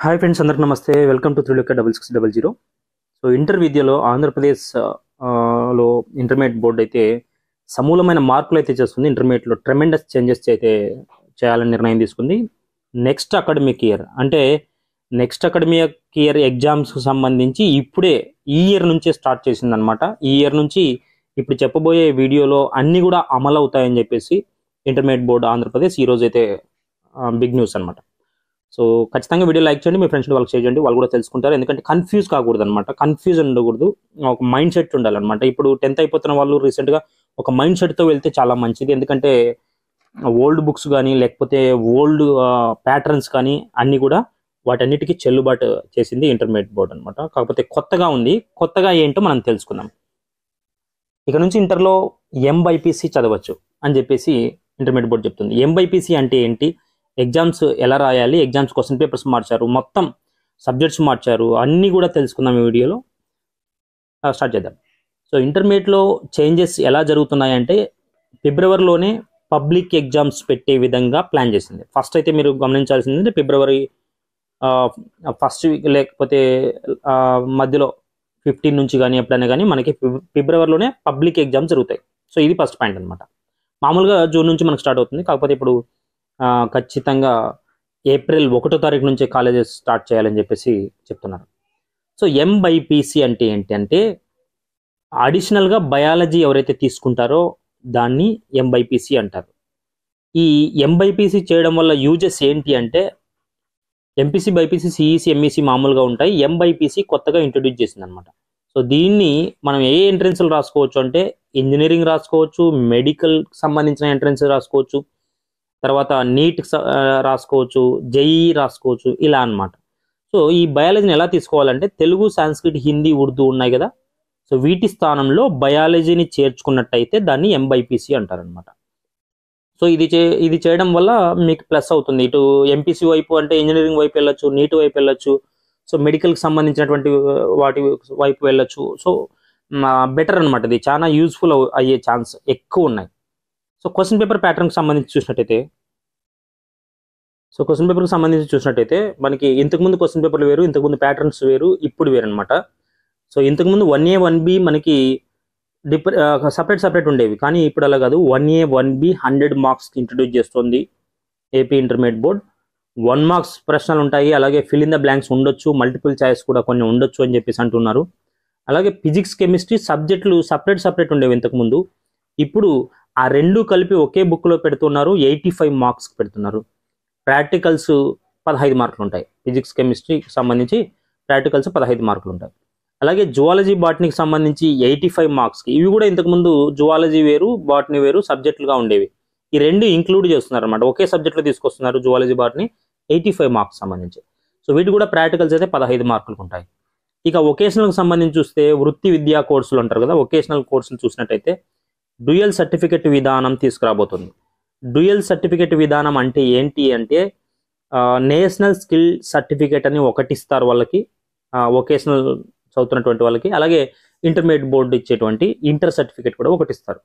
Hi friends, అందరికి నమస్తే. Welcome to త్రిలోక 6600. సో ఇంటర్ విద్యలో ఆంధ్రప్రదేశ్ లో ఇంటర్మీడియట్ బోర్డు అయితే సమూలమైన మార్పులు అయితే చేస్తుంది. ఇంటర్మీడియట్లో ట్రెమెండస్ చేంజెస్ అయితే చేయాలని నిర్ణయం తీసుకుంది. నెక్స్ట్ అకాడమిక్ ఇయర్ అంటే నెక్స్ట్ అకాడమిక్ ఇయర్ ఎగ్జామ్స్కి సంబంధించి ఇప్పుడే ఈ ఇయర్ నుంచే స్టార్ట్ చేసింది అనమాట. ఈ ఇయర్ నుంచి ఇప్పుడు చెప్పబోయే వీడియోలో అన్నీ కూడా అమలు అవుతాయని చెప్పేసి ఇంటర్మీడియట్ బోర్డు ఆంధ్రప్రదేశ్ ఈరోజు అయితే బిగ్ న్యూస్ అనమాట. సో ఖచ్చితంగా వీడియో లైక్ చేయండి, మీ ఫ్రెండ్స్ వాళ్ళకి షేర్ చేయండి, వాళ్ళు కూడా తెలుసుకుంటారు. ఎందుకంటే కన్ఫ్యూజ్ కాకూడదు అనమాట, కన్ఫ్యూజన్ ఉండకూడదు, ఒక మైండ్ సెట్ ఉండాలన్నమాట. ఇప్పుడు 10th అయిపోతున్న వాళ్ళు రీసెంట్గా ఒక మైండ్ సెట్తో వెళ్తే చాలా మంచిది. ఎందుకంటే ఓల్డ్ బుక్స్ కానీ లేకపోతే ఓల్డ్ ప్యాటర్న్స్ కానీ అన్నీ కూడా వాటన్నిటికీ చెల్లుబాటు చేసింది ఇంటర్మీడియట్ బోర్డు అనమాట. కాకపోతే కొత్తగా ఉంది, కొత్తగా ఏంటో మనం తెలుసుకుందాం. ఇక నుంచి ఇంటర్లో ఎంబైపీసీ చదవచ్చు అని చెప్పేసి ఇంటర్మీడియట్ బోర్డు చెప్తుంది. ఎంబైపీసీ అంటే ఏంటి, ఎగ్జామ్స్ ఎలా రాయాలి, ఎగ్జామ్స్ క్వశ్చన్ పేపర్స్ మార్చారు, మొత్తం సబ్జెక్ట్స్ మార్చారు, అన్నీ కూడా తెలుసుకుందాం ఈ వీడియోలో. స్టార్ట్ చేద్దాం. సో ఇంటర్మీడియట్లో చేంజెస్ ఎలా జరుగుతున్నాయంటే ఫిబ్రవరిలోనే పబ్లిక్ ఎగ్జామ్స్ పెట్టే విధంగా ప్లాన్ చేసింది. ఫస్ట్ అయితే మీరు గమనించాల్సింది ఫిబ్రవరి ఫస్ట్ వీక్ లేకపోతే మధ్యలో 15 నుంచి కానీ ఎప్పుడైనా కానీ మనకి ఫిబ్రవరిలోనే పబ్లిక్ ఎగ్జామ్స్ జరుగుతాయి. సో ఇది ఫస్ట్ పాయింట్ అనమాట. మామూలుగా జూన్ నుంచి మనకు స్టార్ట్ అవుతుంది, కాకపోతే ఇప్పుడు ఖచ్చితంగా ఏప్రిల్ 1వ తారీఖు నుంచే కాలేజెస్ స్టార్ట్ చేయాలని చెప్పేసి చెప్తున్నారు. సో ఎంబైపీసీ అంటే ఏంటి అంటే అడిషనల్గా బయాలజీ ఎవరైతే తీసుకుంటారో దాన్ని ఎంబైపీసీ అంటారు. ఈ ఎంబైపీసీ చేయడం వల్ల యూజెస్ ఏంటి అంటే ఎంపీసీ, బైపీసీ, సిఈసీ, ఎంఈసీ మామూలుగా ఉంటాయి. ఎంబైపీసీ కొత్తగా ఇంట్రొడ్యూస్ చేసింది అనమాట. సో దీన్ని మనం ఏ ఎంట్రెన్స్లు రాసుకోవచ్చు అంటే ఇంజనీరింగ్ రాసుకోవచ్చు, మెడికల్ సంబంధించిన ఎంట్రెన్స్ రాసుకోవచ్చు, తర్వాత నీట్ రాసుకోవచ్చు, జేఈ రాసుకోవచ్చు, ఇలా అనమాట. సో ఈ బయాలజీని ఎలా తీసుకోవాలంటే తెలుగు, సాంస్క్రిట్, హిందీ, ఉర్దూ ఉన్నాయి కదా, సో వీటి స్థానంలో బయాలజీని చేర్చుకున్నట్టయితే దాన్ని ఎంబైపీసీ అంటారనమాట. సో ఇది చేయడం వల్ల మీకు ప్లస్ అవుతుంది. ఇటు ఎంపీసీ వైపు అంటే ఇంజనీరింగ్ వైపు వెళ్ళొచ్చు, నీట్ వైపు వెళ్ళొచ్చు, సో మెడికల్కి సంబంధించినటువంటి వాటి వైపు వెళ్ళొచ్చు. సో బెటర్ అనమాట, ఇది చాలా యూస్ఫుల్ అయ్యే ఛాన్స్ ఎక్కువ ఉన్నాయి. సో క్వశ్చన్ పేపర్ ప్యాటర్న్కి సంబంధించి చూసినట్టయితే మనకి ఇంతకుముందు క్వశ్చన్ పేపర్లు వేరు, ఇంతకుముందు ప్యాటర్న్స్ వేరు, ఇప్పుడు వేరు అనమాట. సో ఇంతకుముందు 1A 1B మనకి సపరేట్ ఉండేవి, కానీ ఇప్పుడు అలా కాదు. 1A 1B 100 మార్క్స్కి ఇంట్రొడ్యూస్ చేస్తుంది ఏపీ ఇంటర్మీడియట్ బోర్డ్. 1 మార్క్స్ ప్రశ్నలు ఉంటాయి, అలాగే ఫిల్ ఇన్ ద బ్లాంక్స్ ఉండొచ్చు, మల్టిపుల్ చాయిస్ కూడా కొన్ని ఉండొచ్చు అని చెప్పేసి అంటున్నారు. అలాగే ఫిజిక్స్, కెమిస్ట్రీ సబ్జెక్టులు సపరేట్ ఉండేవి ఇంతకుముందు. ఇప్పుడు ఆ రెండు కలిపి ఒకే బుక్లో పెడుతున్నారు, 85 మార్క్స్కి పెడుతున్నారు. ప్రాక్టికల్స్ 15 మార్కులు ఉంటాయి. ఫిజిక్స్, కెమిస్ట్రీకి సంబంధించి ప్రాక్టికల్స్ 15 మార్కులు ఉంటాయి. అలాగే జువాలజీ, బాటనీకి సంబంధించి 85 మార్క్స్కి. ఇవి కూడా ఇంతకుముందు జువాలజీ వేరు, బాటనీ వేరు సబ్జెక్టులుగా ఉండేవి. ఈ రెండు ఇంక్లూడ్ చేస్తున్నారు అనమాట, ఒకే సబ్జెక్టులో తీసుకొస్తున్నారు జువాలజీ, బాటనీ 85 మార్క్స్ సంబంధించి. సో వీటి కూడా ప్రాక్టికల్స్ అయితే 15 మార్కులు ఉంటాయి. ఇక వొకేషనల్కి సంబంధించి చూస్తే వృత్తి విద్యా కోర్సులు అంటారు కదా, వొకేషనల్ కోర్సులు చూసినట్టయితే డ్యూయల్ సర్టిఫికెట్ విధానం తీసుకురాబోతుంది. డ్యూయల్ సర్టిఫికెట్ విధానం అంటే ఏంటి అంటే నేషనల్ స్కిల్ సర్టిఫికేట్ అని ఒకటి ఇస్తారు వాళ్ళకి, వొకేషనల్ చదువుతున్నటువంటి వాళ్ళకి. అలాగే ఇంటర్మీడియట్ బోర్డు ఇచ్చేటువంటి ఇంటర్ సర్టిఫికేట్ కూడా ఒకటి ఇస్తారు.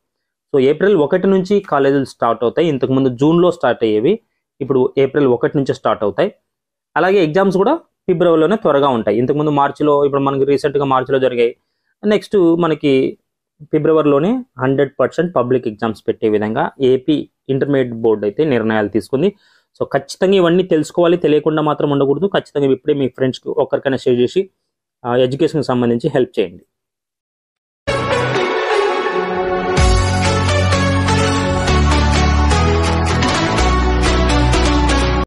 సో ఏప్రిల్ 1 నుంచి కాలేజీలు స్టార్ట్ అవుతాయి. ఇంతకుముందు జూన్లో స్టార్ట్ అయ్యేవి, ఇప్పుడు ఏప్రిల్ 1 నుంచి స్టార్ట్ అవుతాయి. అలాగే ఎగ్జామ్స్ కూడా ఫిబ్రవరిలోనే త్వరగా ఉంటాయి. ఇంతకుముందు మార్చిలో, ఇప్పుడు మనకి రీసెంట్గా మార్చిలో జరిగాయి. నెక్స్ట్ మనకి ఫిబ్రవరిలోనే 100% పబ్లిక్ ఎగ్జామ్స్ పెట్టే విధంగా ఏపీ ఇంటర్మీడియట్ బోర్డు అయితే నిర్ణయాలు తీసుకుంది. సో ఖచ్చితంగా ఇవన్నీ తెలుసుకోవాలి, తెలియకుండా మాత్రం ఉండకూడదు. ఖచ్చితంగా ఇప్పుడే మీ ఫ్రెండ్స్కి ఒక్కరికైనా షేర్ చేసి ఎడ్యుకేషన్కి సంబంధించి హెల్ప్ చేయండి.